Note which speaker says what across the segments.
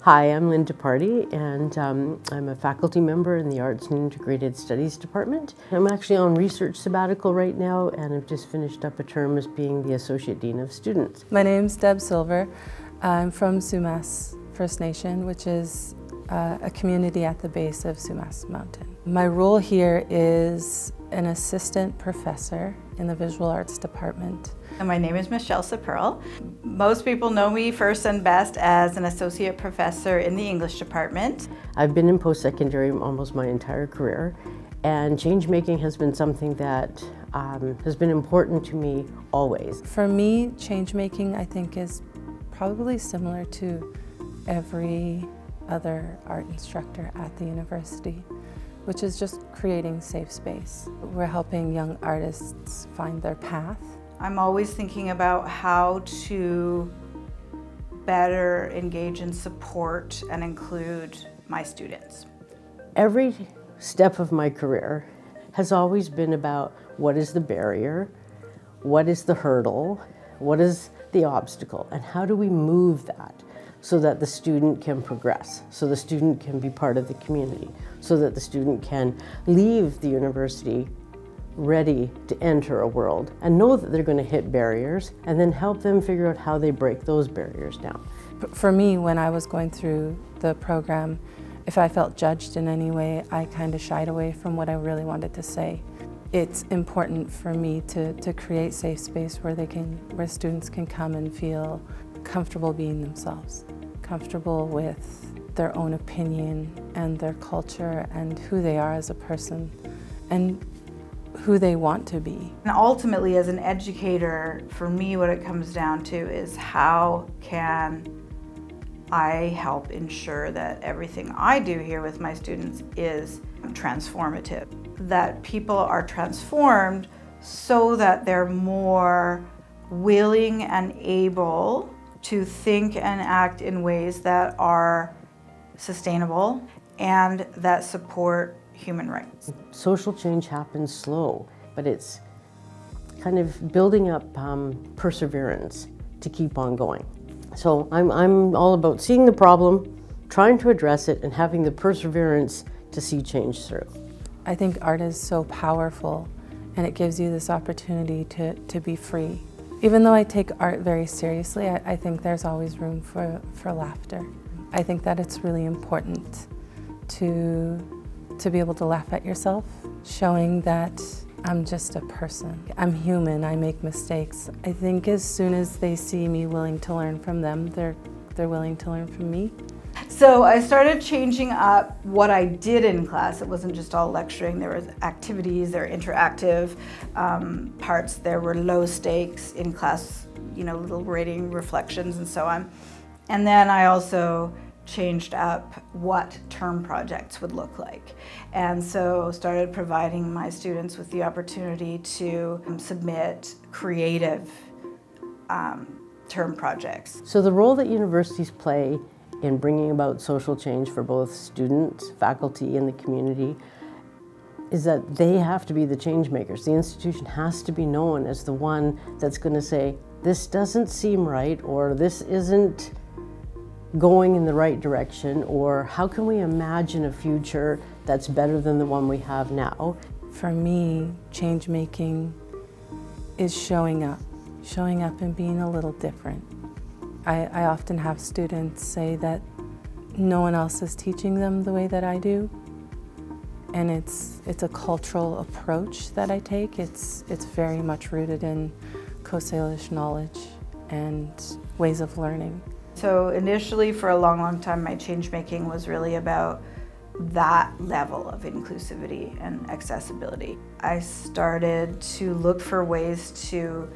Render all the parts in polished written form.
Speaker 1: Hi, I'm Linda Pardy, and I'm a faculty member in the Arts and Integrated Studies Department. I'm actually on research sabbatical right now, and I've just finished up a term as being the Associate Dean of Students.
Speaker 2: My name's Deb Silver. I'm from Sumas First Nation, which is a community at the base of Sumas Mountain. My role here is an assistant professor in the visual arts department.
Speaker 3: And my name is Superle. Most people know me first and best as an associate professor in the English department.
Speaker 1: I've been in post-secondary almost my entire career, and changemaking has been something that has been important to me always.
Speaker 2: For me, changemaking, I think, is probably similar to every other art instructor at the university, which is just creating safe space. We're helping young artists find their path.
Speaker 3: I'm always thinking about how to better engage and support and include my students.
Speaker 1: Every step of my career has always been about what is the barrier, what is the hurdle, what is the obstacle, and how do we move that so that the student can progress, so the student can be part of the community, so that the student can leave the university ready to enter a world and know that they're going to hit barriers, and then help them figure out how they break those barriers down.
Speaker 2: For me, when I was going through the program, if I felt judged in any way, I kind of shied away from what I really wanted to say. It's important for me to create safe space where students can come and feel comfortable being themselves, comfortable with their own opinion and their culture and who they are as a person and who they want to be.
Speaker 3: And ultimately, as an educator, for me, what it comes down to is how can I help ensure that everything I do here with my students is transformative, that people are transformed so that they're more willing and able to think and act in ways that are sustainable and that support human rights.
Speaker 1: Social change happens slow, but it's kind of building up perseverance to keep on going. So I'm all about seeing the problem, trying to address it, and having the perseverance to see change through.
Speaker 2: I think art is so powerful, and it gives you this opportunity to be free. Even though I take art very seriously, I think there's always room for laughter. I think that it's really important to be able to laugh at yourself, showing that I'm just a person. I'm human, I make mistakes. I think as soon as they see me willing to learn from them, they're willing to learn from me.
Speaker 3: So I started changing up what I did in class. It wasn't just all lecturing. There was activities, there were interactive parts, there were low stakes in class, little rating reflections and so on. And then I also changed up what term projects would look like. And so started providing my students with the opportunity to submit creative term projects.
Speaker 1: So the role that universities play in bringing about social change for both students, faculty, and the community is that they have to be the change makers. The institution has to be known as the one that's going to say, this doesn't seem right, or this isn't going in the right direction, or how can we imagine a future that's better than the one we have now?
Speaker 2: For me, change making is showing up and being a little different. I often have students say that no one else is teaching them the way that I do, and it's a cultural approach that I take. It's very much rooted in Coast Salish knowledge and ways of learning.
Speaker 3: So initially, for a long time, my change making was really about that level of inclusivity and accessibility. I started to look for ways to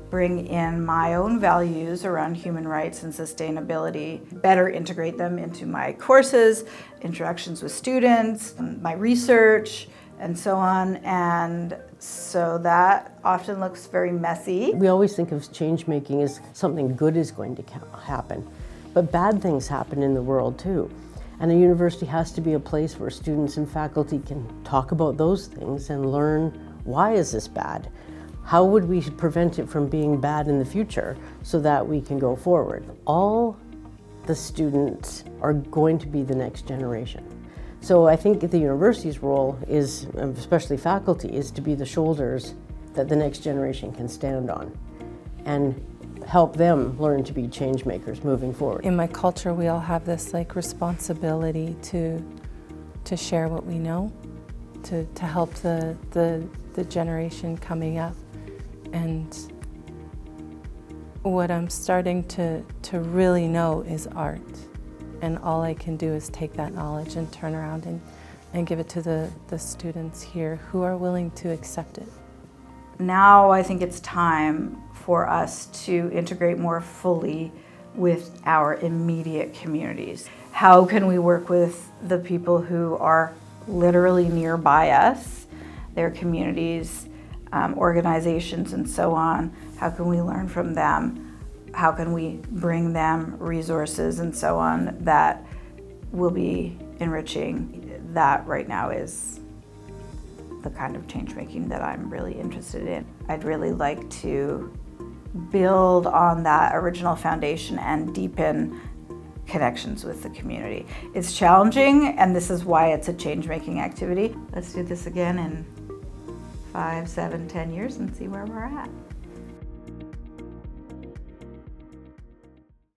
Speaker 3: bring in my own values around human rights and sustainability, better integrate them into my courses, interactions with students, my research, and so on. And so that often looks very messy.
Speaker 1: We always think of change making as something good is going to happen, but bad things happen in the world too. And a university has to be a place where students and faculty can talk about those things and learn, why is this bad? How would we prevent it from being bad in the future so that we can go forward? All the students are going to be the next generation. So I think the university's role is, especially faculty, is to be the shoulders that the next generation can stand on and help them learn to be change makers moving forward.
Speaker 2: In my culture, we all have this responsibility to share what we know, to help the generation coming up. And what I'm starting to really know is art. And all I can do is take that knowledge and turn around and give it to the students here who are willing to accept it.
Speaker 3: Now I think it's time for us to integrate more fully with our immediate communities. How can we work with the people who are literally nearby us, their communities, organizations, and so on? How can we learn from them? How can we bring them resources and so on that will be enriching? That right now is the kind of change making that I'm really interested in. I'd really like to build on that original foundation and deepen connections with the community. It's challenging, and this is why it's a change-making activity. Let's do this again in 5, 7, 10 years and see where we're at.